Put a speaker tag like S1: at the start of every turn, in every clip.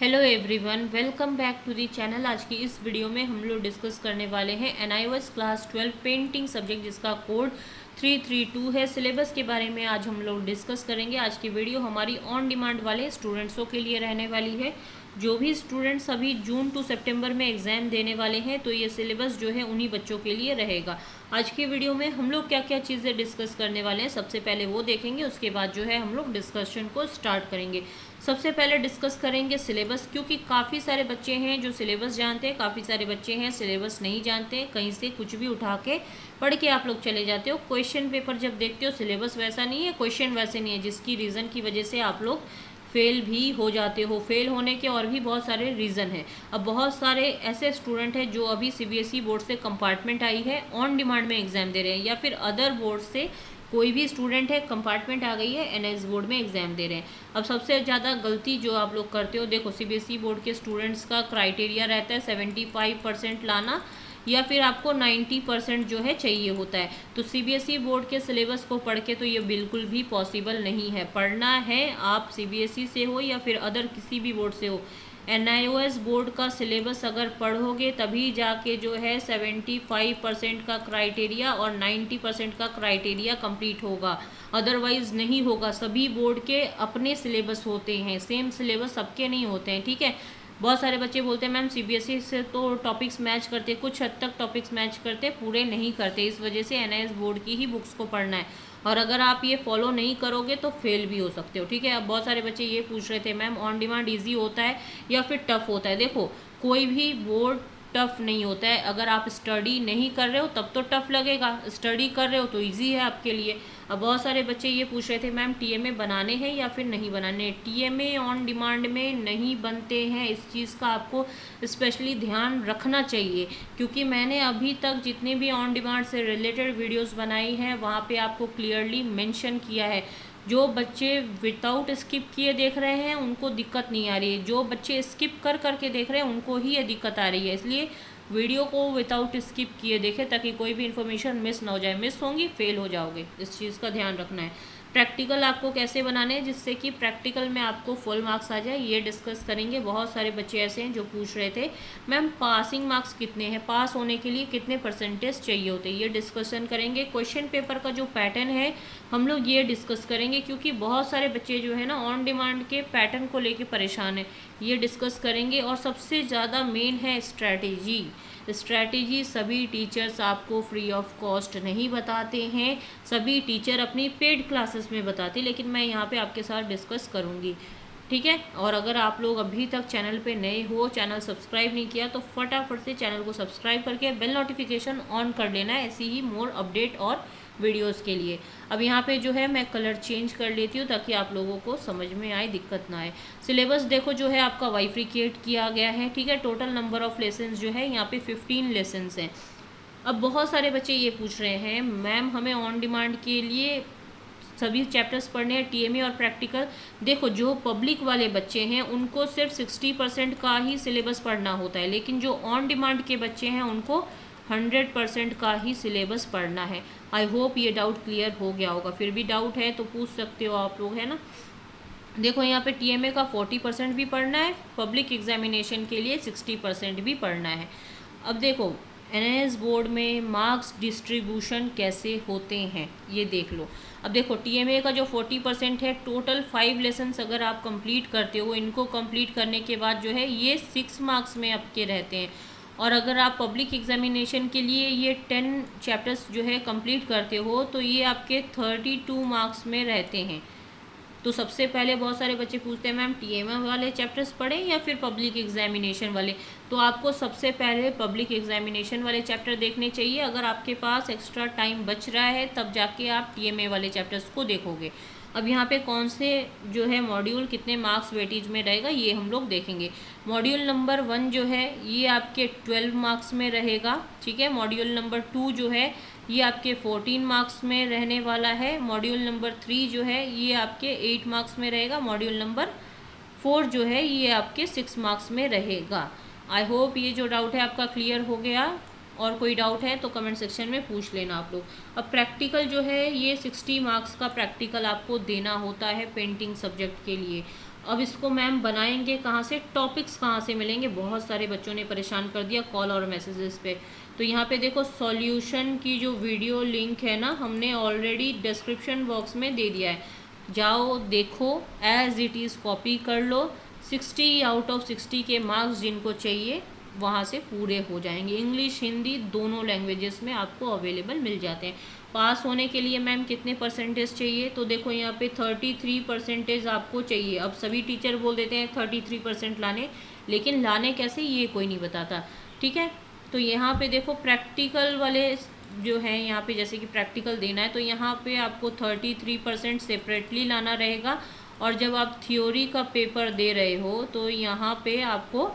S1: Hello everyone, welcome back to the channel. आज की इस वीडियो में हम लोग डिस्कस करने वाले हैं NIOS क्लास 12 पेंटिंग सब्जेक्ट जिसका कोड 332 है। सिलेबस के बारे में आज हम लोग डिस्कस करेंगे। आज की वीडियो हमारी ऑन डिमांड वाले स्टूडेंट्सों के लिए रहने वाली है। जो भी स्टूडेंट्स अभी जून टू सितंबर में एग्ज़ाम देने वाले हैं तो ये सिलेबस जो है उन्हीं बच्चों के लिए रहेगा। आज की वीडियो में हम लोग क्या क्या चीज़ें डिस्कस करने वाले हैं सबसे पहले वो देखेंगे, उसके बाद जो है हम लोग डिस्कशन को स्टार्ट करेंगे। सबसे पहले डिस्कस करेंगे सिलेबस, क्योंकि काफ़ी सारे बच्चे हैं जो सिलेबस जानते हैं, काफ़ी सारे बच्चे हैं सिलेबस नहीं जानते हैं। कहीं से कुछ भी उठा के पढ़ के आप लोग चले जाते हो। क्वेश्चन पेपर जब देखते हो सिलेबस वैसा नहीं है, क्वेश्चन वैसे नहीं है, जिसकी रीज़न की वजह से आप लोग फेल भी हो जाते हो। फेल होने के और भी बहुत सारे रीज़न हैं। अब बहुत सारे ऐसे स्टूडेंट हैं जो अभी CBSE बोर्ड से कंपार्टमेंट आई है, ऑन डिमांड में एग्ज़ाम दे रहे हैं, या फिर अदर बोर्ड से कोई भी स्टूडेंट है कंपार्टमेंट आ गई है NIOS बोर्ड में एग्ज़ाम दे रहे हैं। अब सबसे ज़्यादा गलती जो आप लोग करते हो, देखो CBSE बोर्ड के स्टूडेंट्स का क्राइटेरिया रहता है 75% लाना, या फिर आपको 90% जो है चाहिए होता है। तो CBSE बोर्ड के सिलेबस को पढ़ के तो ये बिल्कुल भी पॉसिबल नहीं है। पढ़ना है आप CBSE से हो या फिर अदर किसी भी बोर्ड से हो, NIOS बोर्ड का सिलेबस अगर पढ़ोगे तभी जाके जो है 75% का क्राइटेरिया और 90% का क्राइटेरिया कंप्लीट होगा, अदरवाइज़ नहीं होगा। सभी बोर्ड के अपने सिलेबस होते हैं, सेम सिलेबस सबके नहीं होते हैं, ठीक है। बहुत सारे बच्चे बोलते हैं मैम CBSE से तो टॉपिक्स मैच करते, कुछ हद तक टॉपिक्स मैच करते, पूरे नहीं करते। इस वजह से NIOS बोर्ड की ही बुक्स को पढ़ना है, और अगर आप ये फॉलो नहीं करोगे तो फेल भी हो सकते हो, ठीक है। अब बहुत सारे बच्चे ये पूछ रहे थे मैम ऑन डिमांड ईजी होता है या फिर टफ़ होता है। देखो, कोई भी बोर्ड टफ़ नहीं होता है। अगर आप स्टडी नहीं कर रहे हो तब तो टफ़ लगेगा, स्टडी कर रहे हो तो इजी है आपके लिए। अब बहुत सारे बच्चे ये पूछ रहे थे मैम TMA बनाने हैं या फिर नहीं बनाने। TMA ऑन डिमांड में नहीं बनते हैं, इस चीज़ का आपको स्पेशली ध्यान रखना चाहिए, क्योंकि मैंने अभी तक जितने भी ऑन डिमांड से रिलेटेड वीडियोस बनाई हैं वहाँ पे आपको क्लियरली मेंशन किया है। जो बच्चे विदाउट स्किप किए देख रहे हैं उनको दिक्कत नहीं आ रही है, जो बच्चे स्किप कर करके देख रहे हैं उनको ही ये दिक्कत आ रही है। इसलिए वीडियो को विदाउट स्किप किए देखें ताकि कोई भी इन्फॉर्मेशन मिस ना हो जाए। मिस होंगी फेल हो जाओगे, इस चीज़ का ध्यान रखना है। प्रैक्टिकल आपको कैसे बनाने हैं जिससे कि प्रैक्टिकल में आपको फुल मार्क्स आ जाए, ये डिस्कस करेंगे। बहुत सारे बच्चे ऐसे हैं जो पूछ रहे थे मैम पासिंग मार्क्स कितने हैं, पास होने के लिए कितने परसेंटेज चाहिए होते हैं, ये डिस्कशन करेंगे। क्वेश्चन पेपर का जो पैटर्न है हम लोग ये डिस्कस करेंगे, क्योंकि बहुत सारे बच्चे जो है ना ऑन डिमांड के पैटर्न को लेके परेशान है, ये डिस्कस करेंगे। और सबसे ज़्यादा मेन है स्ट्रैटेजी। स्ट्रैटेजी सभी टीचर्स आपको फ्री ऑफ कॉस्ट नहीं बताते हैं, सभी टीचर अपनी पेड क्लासेस में बताते हैं, लेकिन मैं यहाँ पे आपके साथ डिस्कस करूँगी, ठीक है। और अगर आप लोग अभी तक चैनल पे नए हो, चैनल सब्सक्राइब नहीं किया, तो फटाफट से चैनल को सब्सक्राइब करके बेल नोटिफिकेशन ऑन कर लेना है, ऐसी ही मोर अपडेट और वीडियोस के लिए। अब यहाँ पे जो है मैं कलर चेंज कर लेती हूँ ताकि आप लोगों को समझ में आए, दिक्कत ना आए। सिलेबस देखो जो है आपका बाइफरिकेट किया गया है, ठीक है। टोटल नंबर ऑफ लेसन्स जो है यहाँ पे 15 लेसन्स हैं। अब बहुत सारे बच्चे ये पूछ रहे हैं मैम हमें ऑन डिमांड के लिए सभी चैप्टर्स पढ़ने हैं, TMA और प्रैक्टिकल। देखो, जो पब्लिक वाले बच्चे हैं उनको सिर्फ 60% का ही सिलेबस पढ़ना होता है, लेकिन जो ऑन डिमांड के बच्चे हैं उनको 100% का ही सिलेबस पढ़ना है। आई होप ये डाउट क्लियर हो गया होगा। फिर भी डाउट है तो पूछ सकते हो आप लोग, है ना। देखो यहाँ पे TMA का 40% भी पढ़ना है, पब्लिक एग्जामिनेशन के लिए 60% भी पढ़ना है। अब देखो NIOS बोर्ड में मार्क्स डिस्ट्रीब्यूशन कैसे होते हैं ये देख लो। अब देखो TMA का जो 40% है, टोटल 5 लेसन्स अगर आप कंप्लीट करते हो, इनको कंप्लीट करने के बाद जो है ये 6 मार्क्स में आपके रहते हैं। और अगर आप पब्लिक एग्जामिनेशन के लिए ये 10 चैप्टर्स जो है कंप्लीट करते हो तो ये आपके 32 मार्क्स में रहते हैं। तो सबसे पहले बहुत सारे बच्चे पूछते हैं मैम TMA वाले चैप्टर्स पढ़ें या फिर पब्लिक एग्जामिनेशन वाले। तो आपको सबसे पहले पब्लिक एग्जामिनेशन वाले चैप्टर देखने चाहिए। अगर आपके पास एक्स्ट्रा टाइम बच रहा है तब जाके आप TMA वाले चैप्टर्स को देखोगे। अब यहाँ पे कौन से जो है मॉड्यूल कितने मार्क्स वेटेज में रहेगा ये हम लोग देखेंगे। मॉड्यूल नंबर 1 जो है ये आपके 12 मार्क्स में रहेगा, ठीक है। मॉड्यूल नंबर 2 जो है ये आपके 14 मार्क्स में रहने वाला है। मॉड्यूल नंबर 3 जो है ये आपके 8 मार्क्स में रहेगा। मॉड्यूल नंबर 4 जो है ये आपके 6 मार्क्स में रहेगा। आई होप ये जो डाउट है आपका क्लियर हो गया, और कोई डाउट है तो कमेंट सेक्शन में पूछ लेना आप लोग। अब प्रैक्टिकल जो है ये 60 मार्क्स का प्रैक्टिकल आपको देना होता है पेंटिंग सब्जेक्ट के लिए। अब इसको मैम बनाएंगे कहाँ से, टॉपिक्स कहाँ से मिलेंगे, बहुत सारे बच्चों ने परेशान कर दिया कॉल और मैसेजेस पे। तो यहाँ पे देखो सॉल्यूशन की जो वीडियो लिंक है ना, हमने ऑलरेडी डिस्क्रिप्शन बॉक्स में दे दिया है, जाओ देखो, एज इट इज़ कॉपी कर लो। 60 आउट ऑफ 60 के मार्क्स जिनको चाहिए वहाँ से पूरे हो जाएंगे। इंग्लिश हिंदी दोनों लैंग्वेजेस में आपको अवेलेबल मिल जाते हैं। पास होने के लिए मैम कितने परसेंटेज चाहिए, तो देखो यहाँ पे 33% आपको चाहिए। अब सभी टीचर बोल देते हैं 33% लाने, लेकिन लाने कैसे ये कोई नहीं बताता, ठीक है। तो यहाँ पे देखो प्रैक्टिकल वाले जो है, यहाँ पे जैसे कि प्रैक्टिकल देना है तो यहाँ पे आपको 33% सेपरेटली लाना रहेगा। और जब आप थ्योरी का पेपर दे रहे हो तो यहाँ पे आपको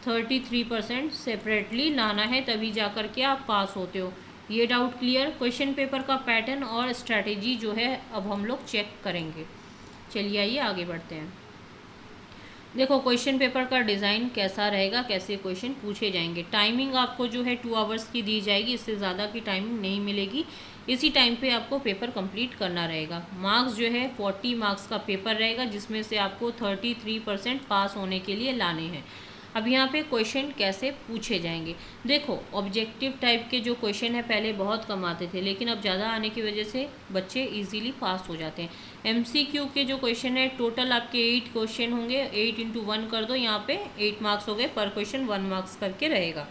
S1: 33% सेपरेटली लाना है, तभी जा कर के आप पास होते हो। ये डाउट क्लियर। क्वेश्चन पेपर का पैटर्न और स्ट्रैटेजी जो है अब हम लोग चेक करेंगे। चलिए आइए आगे बढ़ते हैं। देखो क्वेश्चन पेपर का डिज़ाइन कैसा रहेगा, कैसे क्वेश्चन पूछे जाएंगे। टाइमिंग आपको जो है 2 आवर्स की दी जाएगी, इससे ज़्यादा की टाइमिंग नहीं मिलेगी। इसी टाइम पे आपको पेपर कंप्लीट करना रहेगा। मार्क्स जो है 40 मार्क्स का पेपर रहेगा, जिसमें से आपको 33% पास होने के लिए लाने हैं। अब यहाँ पे क्वेश्चन कैसे पूछे जाएंगे, देखो ऑब्जेक्टिव टाइप के जो क्वेश्चन है पहले बहुत कम आते थे, लेकिन अब ज़्यादा आने की वजह से बच्चे इजीली पास हो जाते हैं। एमसीक्यू के जो क्वेश्चन है टोटल आपके 8 क्वेश्चन होंगे, 8 इंटू 1 कर दो, यहाँ पे 8 मार्क्स हो गए, पर क्वेश्चन 1 मार्क्स करके रहेगा।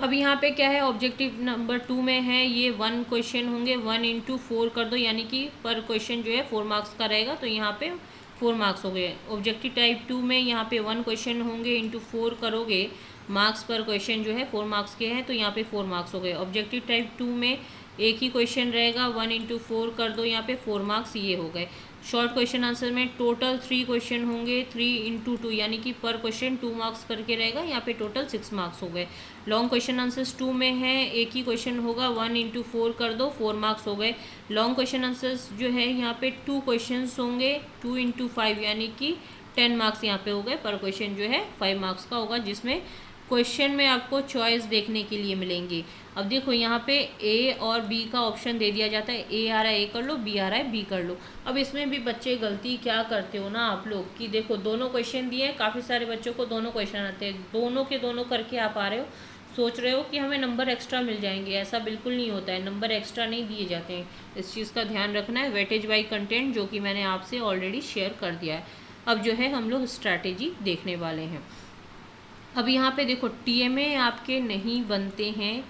S1: अब यहाँ पे क्या है, ऑब्जेक्टिव नंबर 2 में है ये 1 क्वेश्चन होंगे, 1 इंटू 4 कर दो, यानी कि पर क्वेश्चन जो है 4 मार्क्स का रहेगा, तो यहाँ पे 4 मार्क्स हो गए। ऑब्जेक्टिव टाइप 2 में यहाँ पे 1 क्वेश्चन होंगे, इंटू 4 करोगे, मार्क्स पर क्वेश्चन जो है 4 मार्क्स के हैं, तो यहाँ पे 4 मार्क्स हो गए। ऑब्जेक्टिव टाइप 2 में एक ही क्वेश्चन रहेगा, 1 इंटू 4 कर दो, यहाँ पे 4 मार्क्स ये हो गए। शॉर्ट क्वेश्चन आंसर में टोटल 3 क्वेश्चन होंगे, 3 इंटू 2, यानी कि पर क्वेश्चन 2 मार्क्स करके रहेगा, यहाँ पे टोटल 6 मार्क्स हो गए। लॉन्ग क्वेश्चन आंसर्स 2 में है, एक ही क्वेश्चन होगा, 1 इंटू 4 कर दो, 4 मार्क्स हो गए। लॉन्ग क्वेश्चन आंसर्स जो है यहाँ पे 2 क्वेश्चन होंगे, 2 इंटू 5, यानी कि 10 मार्क्स यहाँ पे हो गए, पर क्वेश्चन जो है 5 मार्क्स का होगा, जिसमें क्वेश्चन में आपको चॉइस देखने के लिए मिलेंगी। अब देखो यहाँ पे ए और बी का ऑप्शन दे दिया जाता है, ए आ रहा है ए कर लो, बी आ रहा है बी कर लो। अब इसमें भी बच्चे गलती क्या करते हो ना आप लोग, कि देखो दोनों क्वेश्चन दिए हैं, काफ़ी सारे बच्चों को दोनों क्वेश्चन आते हैं, दोनों के दोनों करके आप आ रहे हो, सोच रहे हो कि हमें नंबर एक्स्ट्रा मिल जाएंगे। ऐसा बिल्कुल नहीं होता है, नंबर एक्स्ट्रा नहीं दिए जाते हैं, इस चीज़ का ध्यान रखना है। वेटेज बाई कंटेंट जो कि मैंने आपसे ऑलरेडी शेयर कर दिया है। अब जो है हम लोग स्ट्रैटेजी देखने वाले हैं। अब यहाँ पे देखो टीएमए आपके नहीं बनते हैं,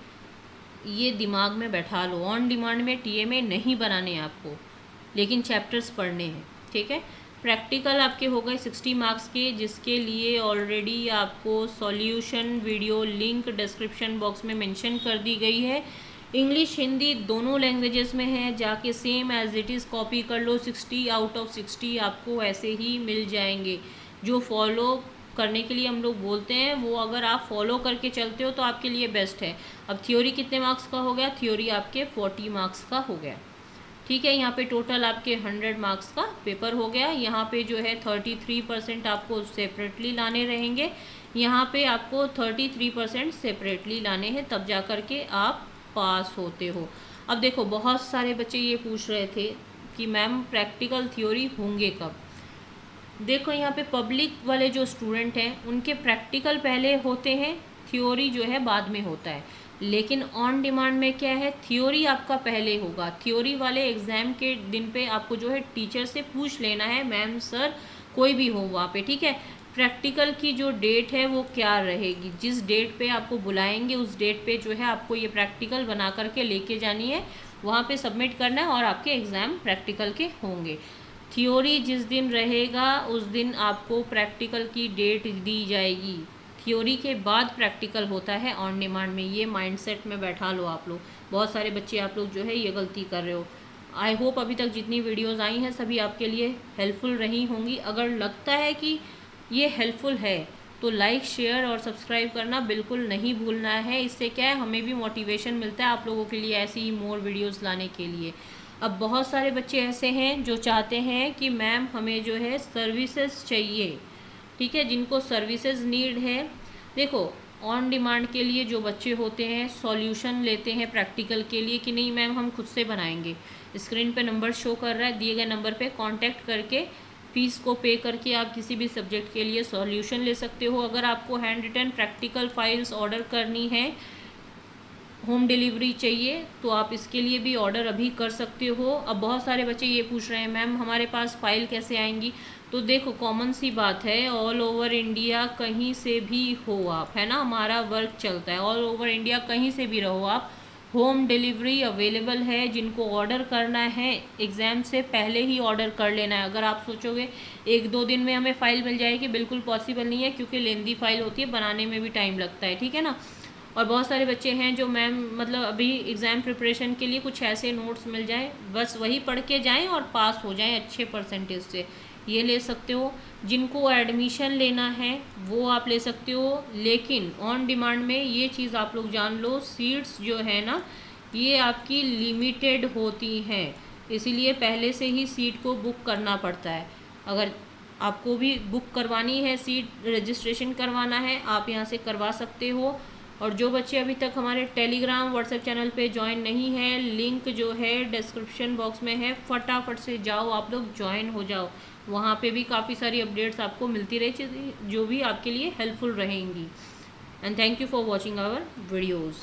S1: ये दिमाग में बैठा लो। ऑन डिमांड में टीएमए नहीं बनाने हैं आपको, लेकिन चैप्टर्स पढ़ने हैं, ठीक है। प्रैक्टिकल आपके हो गए 60 मार्क्स के, जिसके लिए ऑलरेडी आपको solution video link description box में मेंशन कर दी गई है। इंग्लिश हिंदी दोनों लैंग्वेजेस में है, जाके same as it is copy कर लो। 60 आउट ऑफ 60 आपको ऐसे ही मिल जाएंगे। जो फॉलो करने के लिए हम लोग बोलते हैं, वो अगर आप फॉलो करके चलते हो तो आपके लिए बेस्ट है। अब थ्योरी कितने मार्क्स का हो गया, थ्योरी आपके 40 मार्क्स का हो गया, ठीक है। यहाँ पे टोटल आपके 100 मार्क्स का पेपर हो गया। यहाँ पे जो है 33% आपको सेपरेटली लाने रहेंगे, यहाँ पे आपको 33% सेपरेटली लाने हैं, तब जा कर के आप पास होते हो। अब देखो बहुत सारे बच्चे ये पूछ रहे थे कि मैम प्रैक्टिकल थ्योरी होंगे कब। देखो यहाँ पे पब्लिक वाले जो स्टूडेंट हैं उनके प्रैक्टिकल पहले होते हैं, थ्योरी जो है बाद में होता है। लेकिन ऑन डिमांड में क्या है, थ्योरी आपका पहले होगा। थ्योरी वाले एग्ज़ाम के दिन पे आपको जो है टीचर से पूछ लेना है, मैम सर कोई भी हो वहाँ पे, ठीक है। प्रैक्टिकल की जो डेट है वो क्या रहेगी, जिस डेट पे आपको बुलाएंगे उस डेट पे जो है आपको ये प्रैक्टिकल बना करके लेके जानी है, वहाँ पे सबमिट करना है, और आपके एग्ज़ाम प्रैक्टिकल के होंगे। थ्योरी जिस दिन रहेगा उस दिन आपको प्रैक्टिकल की डेट दी जाएगी। थ्योरी के बाद प्रैक्टिकल होता है ऑन डिमांड में, ये माइंडसेट में बैठा लो आप लोग। बहुत सारे बच्चे आप लोग जो है ये गलती कर रहे हो। आई होप अभी तक जितनी वीडियोस आई हैं सभी आपके लिए हेल्पफुल रही होंगी। अगर लगता है कि ये हेल्पफुल है तो लाइक शेयर और सब्सक्राइब करना बिल्कुल नहीं भूलना है। इससे क्या है, हमें भी मोटिवेशन मिलता है आप लोगों के लिए ऐसी ही मोर वीडियोज़ लाने के लिए। अब बहुत सारे बच्चे ऐसे हैं जो चाहते हैं कि मैम हमें जो है सर्विसेज चाहिए, ठीक है, जिनको सर्विसेज नीड है। देखो ऑन डिमांड के लिए जो बच्चे होते हैं सॉल्यूशन लेते हैं प्रैक्टिकल के लिए कि नहीं मैम हम खुद से बनाएंगे, स्क्रीन पे नंबर शो कर रहा है, दिए गए नंबर पे कांटेक्ट करके फ़ीस को पे करके आप किसी भी सब्जेक्ट के लिए सॉल्यूशन ले सकते हो। अगर आपको hand written practical files order करनी है, होम डिलीवरी चाहिए, तो आप इसके लिए भी ऑर्डर अभी कर सकते हो। अब बहुत सारे बच्चे ये पूछ रहे हैं मैम हमारे पास फ़ाइल कैसे आएंगी। तो देखो कॉमन सी बात है, ऑल ओवर इंडिया कहीं से भी हो आप, है ना, हमारा वर्क चलता है, ऑल ओवर इंडिया कहीं से भी रहो आप, होम डिलीवरी अवेलेबल है। जिनको ऑर्डर करना है एग्ज़ाम से पहले ही ऑर्डर कर लेना है। अगर आप सोचोगे 1-2 दिन में हमें फ़ाइल मिल जाएगी, बिल्कुल पॉसिबल नहीं है, क्योंकि लेंदी फ़ाइल होती है, बनाने में भी टाइम लगता है, ठीक है ना। और बहुत सारे बच्चे हैं जो मैम मतलब अभी एग्ज़ाम प्रिपरेशन के लिए कुछ ऐसे नोट्स मिल जाएं, बस वही पढ़ के जाएं और पास हो जाएं अच्छे परसेंटेज से, ये ले सकते हो। जिनको एडमिशन लेना है वो आप ले सकते हो, लेकिन ऑन डिमांड में ये चीज़ आप लोग जान लो, सीट्स जो है ना ये आपकी लिमिटेड होती हैं, इसीलिए पहले से ही सीट को बुक करना पड़ता है। अगर आपको भी बुक करवानी है, सीट रजिस्ट्रेशन करवाना है, आप यहाँ से करवा सकते हो। और जो बच्चे अभी तक हमारे टेलीग्राम व्हाट्सएप चैनल पे ज्वाइन नहीं है, लिंक जो है डिस्क्रिप्शन बॉक्स में है, फटाफट से जाओ आप लोग ज्वाइन हो जाओ। वहाँ पे भी काफ़ी सारी अपडेट्स आपको मिलती रहेगी जो भी आपके लिए हेल्पफुल रहेंगी। And thank you for watching our videos.